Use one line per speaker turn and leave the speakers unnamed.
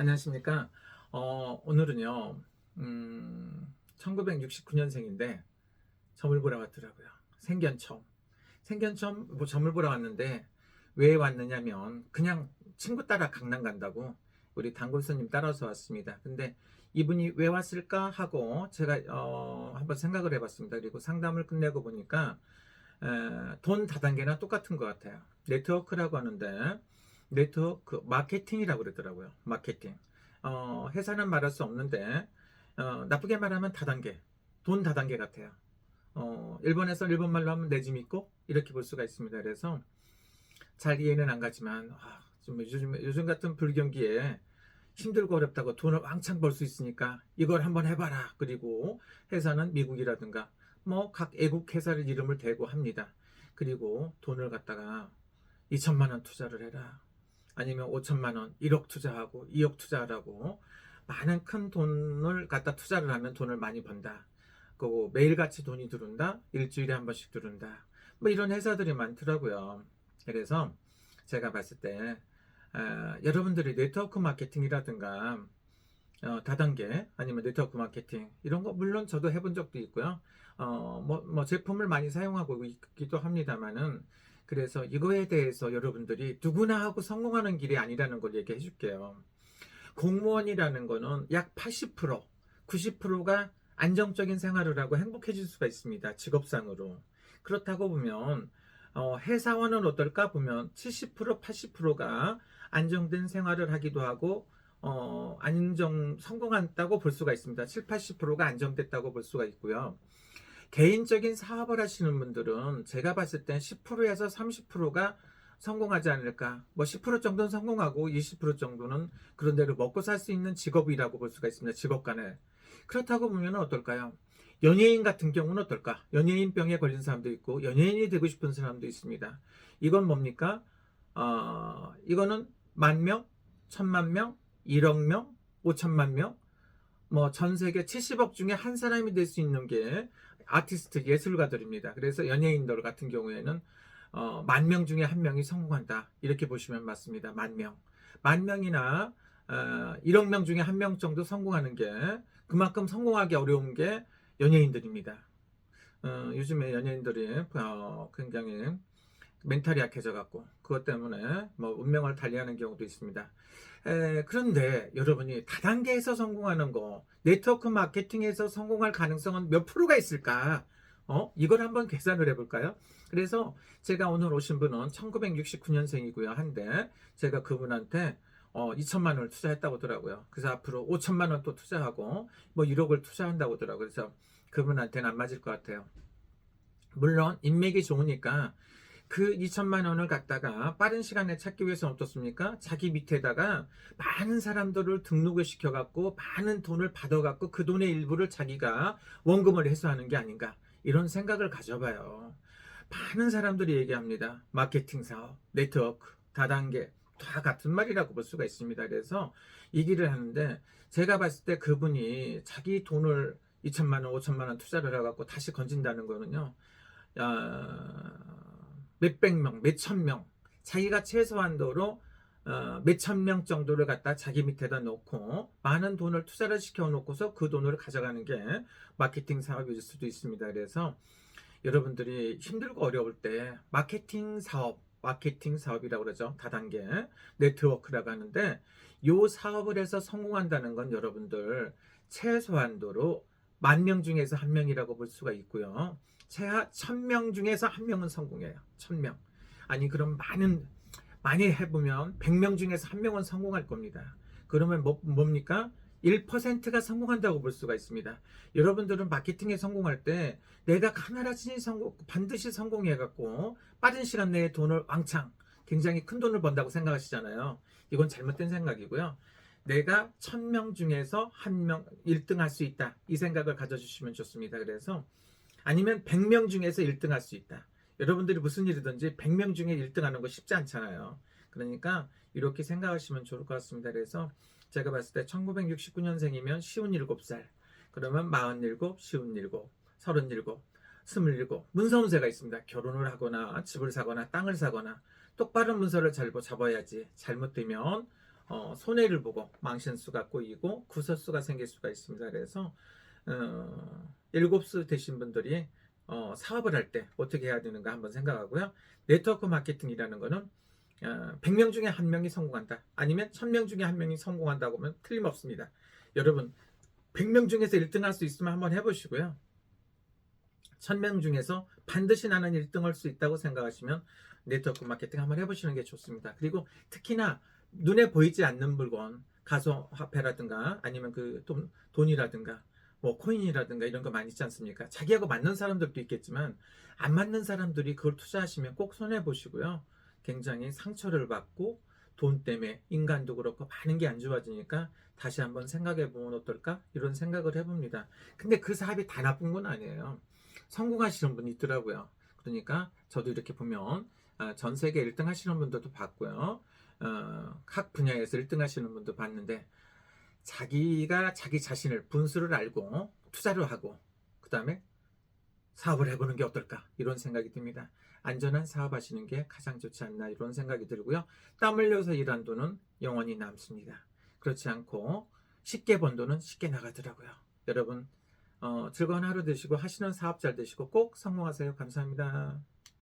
안녕하십니까. 오늘은요, 1969년생인데, 점을 보러 왔더라고요. 생견점. 생견점, 점을 보러 왔는데, 왜 왔느냐면, 그냥 친구 따라 강남 간다고, 우리 단골 손님 따라서 왔습니다. 근데 이분이 왜 왔을까 하고, 제가, 한번 생각을 해봤습니다. 그리고 상담을 끝내고 보니까, 돈 다단계나 똑같은 것 같아요. 네트워크라고 하는데 네트워크 마케팅이라고 그러더라고요. 마케팅. 회사는 말할 수 없는데 나쁘게 말하면 다단계, 돈 다단계 같아요. 일본에서 일본말로 하면 내 집 있고 이렇게 볼 수가 있습니다. 그래서 잘 이해는 안 가지만 좀 요즘 같은 불경기에 힘들고 어렵다고 돈을 왕창 벌 수 있으니까 이걸 한번 해봐라. 그리고 회사는 미국이라든가 뭐 각 애국 회사를 이름을 대고 합니다. 그리고 돈을 갖다가 2천만 원 투자를 해라. 아니면 5천만 원, 1억 투자하고 2억 투자하라고 많은 큰 돈을 갖다 투자를 하면 돈을 많이 번다. 그리고 매일같이 돈이 들어온다. 일주일에 한 번씩 들어온다. 뭐 이런 회사들이 많더라고요. 그래서 제가 봤을 때 여러분들이 네트워크 마케팅이라든가 다단계 아니면 네트워크 마케팅 이런 거 물론 저도 해본 적도 있고요. 뭐 제품을 많이 사용하고 있기도 합니다만은 그래서 이거에 대해서 여러분들이 누구나 하고 성공하는 길이 아니라는 걸 얘기해 줄게요. 공무원이라는 거는 약 80%, 90%가 안정적인 생활을 하고 행복해질 수가 있습니다. 직업상으로. 그렇다고 보면 회사원은 어떨까 보면 70%, 80%가 안정된 생활을 하기도 하고 성공한다고 볼 수가 있습니다. 7, 80%가 안정됐다고 볼 수가 있고요. 개인적인 사업을 하시는 분들은 제가 봤을 땐 10%에서 30%가 성공하지 않을까. 뭐 10% 정도는 성공하고 20% 정도는 그런 대로 먹고 살 수 있는 직업이라고 볼 수가 있습니다. 직업 간에. 그렇다고 보면 어떨까요? 연예인 같은 경우는 어떨까? 연예인병에 걸린 사람도 있고 연예인이 되고 싶은 사람도 있습니다. 이건 뭡니까? 이거는 10,000명, 1,000,000명, 1억 명, 5천만 명, 뭐 전 세계 70억 중에 한 사람이 될 수 있는 게 아티스트 예술가들입니다. 그래서 연예인들 같은 경우에는 10,000명 중에 한 명이 성공한다. 이렇게 보시면 맞습니다. 10,000명. 10,000명이나 1억 명 중에 한 명 정도 성공하는 게 그만큼 성공하기 어려운 게 연예인들입니다. 요즘에 연예인들이 굉장히 멘탈이 약해져 갖고 그것 때문에 뭐 운명을 달리하는 경우도 있습니다. 그런데 여러분이 다단계에서 성공하는 거, 네트워크 마케팅에서 성공할 가능성은 몇 프로가 있을까? 이걸 한번 계산을 해볼까요? 그래서 제가 오늘 오신 분은 1969년생이고요. 한데 제가 그분한테 2천만 원을 투자했다고 하더라고요. 그래서 앞으로 5천만 원 또 투자하고 뭐 1억을 투자한다고 하더라고요. 그래서 그분한테는 안 맞을 것 같아요. 물론 인맥이 좋으니까 그 2천만 원을 갖다가 빠른 시간에 찾기 위해서는 어떻습니까? 자기 밑에다가 많은 사람들을 등록을 시켜갖고 많은 돈을 받아갖고 그 돈의 일부를 자기가 원금을 회수하는 게 아닌가 이런 생각을 가져봐요. 많은 사람들이 얘기합니다. 마케팅 사업, 네트워크, 다단계 다 같은 말이라고 볼 수가 있습니다. 그래서 이 길을 하는데 제가 봤을 때 그분이 자기 돈을 2천만 원, 5천만 원 투자를 해갖고 다시 건진다는 거는요. 몇백 명, 몇천 명, 자기가 최소한도로 몇천 명 정도를 갖다 자기 밑에다 놓고 많은 돈을 투자를 시켜 놓고서 그 돈을 가져가는 게 마케팅 사업일 수도 있습니다. 그래서 여러분들이 힘들고 어려울 때 마케팅 사업이라고 그러죠. 다단계 네트워크라고 하는데 요 사업을 해서 성공한다는 건 여러분들 최소한도로 10,000명 중에서 한 명이라고 볼 수가 있고요. 최하 1,000명 중에서 한 명은 성공해요. 1,000명. 아니 그럼 많이 해보면 100명 중에서 한 명은 성공할 겁니다. 그러면 뭡니까? 1%가 성공한다고 볼 수가 있습니다. 여러분들은 마케팅에 성공할 때 내가 반드시 성공해갖고 빠른 시간 내에 돈을 왕창 굉장히 큰 돈을 번다고 생각하시잖아요. 이건 잘못된 생각이고요. 내가 1,000명 중에서 한 명 1등 할 수 있다. 이 생각을 가져주시면 좋습니다. 그래서 아니면 100명 중에서 1등 할 수 있다. 여러분들이 무슨 일이든지 100명 중에 1등 하는 거 쉽지 않잖아요. 그러니까 이렇게 생각하시면 좋을 것 같습니다. 그래서 제가 봤을 때 1969년생이면 쉬운 7살, 그러면 47, 쉬운 7, 37, 27 문서운세가 있습니다. 결혼을 하거나 집을 사거나 땅을 사거나 똑바른 문서를 잘 잡아야지. 잘못되면 손해를 보고 망신수가 꼬이고 구설수가 생길 수가 있습니다. 그래서 7수 되신 분들이 사업을 할 때 어떻게 해야 되는가 한번 생각하고요. 네트워크 마케팅이라는 거는 100명 중에 1명이 성공한다. 아니면 1000명 중에 1명이 성공한다고 하면 틀림없습니다. 여러분 100명 중에서 1등 할 수 있으면 한번 해보시고요. 1000명 중에서 반드시 나는 1등 할 수 있다고 생각하시면 네트워크 마케팅 한번 해보시는 게 좋습니다. 그리고 특히나 눈에 보이지 않는 물건, 가상화폐라든가 아니면 그 돈이라든가 뭐 코인이라든가 이런 거 많이 있지 않습니까? 자기하고 맞는 사람들도 있겠지만 안 맞는 사람들이 그걸 투자하시면 꼭 손해 보시고요. 굉장히 상처를 받고 돈 때문에 인간도 그렇고 많은 게 안 좋아지니까 다시 한번 생각해 보면 어떨까? 이런 생각을 해봅니다. 근데 그 사업이 다 나쁜 건 아니에요. 성공하시는 분이 있더라고요. 그러니까 저도 이렇게 보면 전 세계 1등 하시는 분들도 봤고요. 각 분야에서 1등 하시는 분도 봤는데 자기가 자기 자신을 분수를 알고 투자를 하고 그 다음에 사업을 해보는 게 어떨까 이런 생각이 듭니다. 안전한 사업하시는 게 가장 좋지 않나 이런 생각이 들고요. 땀 흘려서 일한 돈은 영원히 남습니다. 그렇지 않고 쉽게 번 돈은 쉽게 나가더라고요. 여러분 즐거운 하루 되시고 하시는 사업 잘 되시고 꼭 성공하세요. 감사합니다.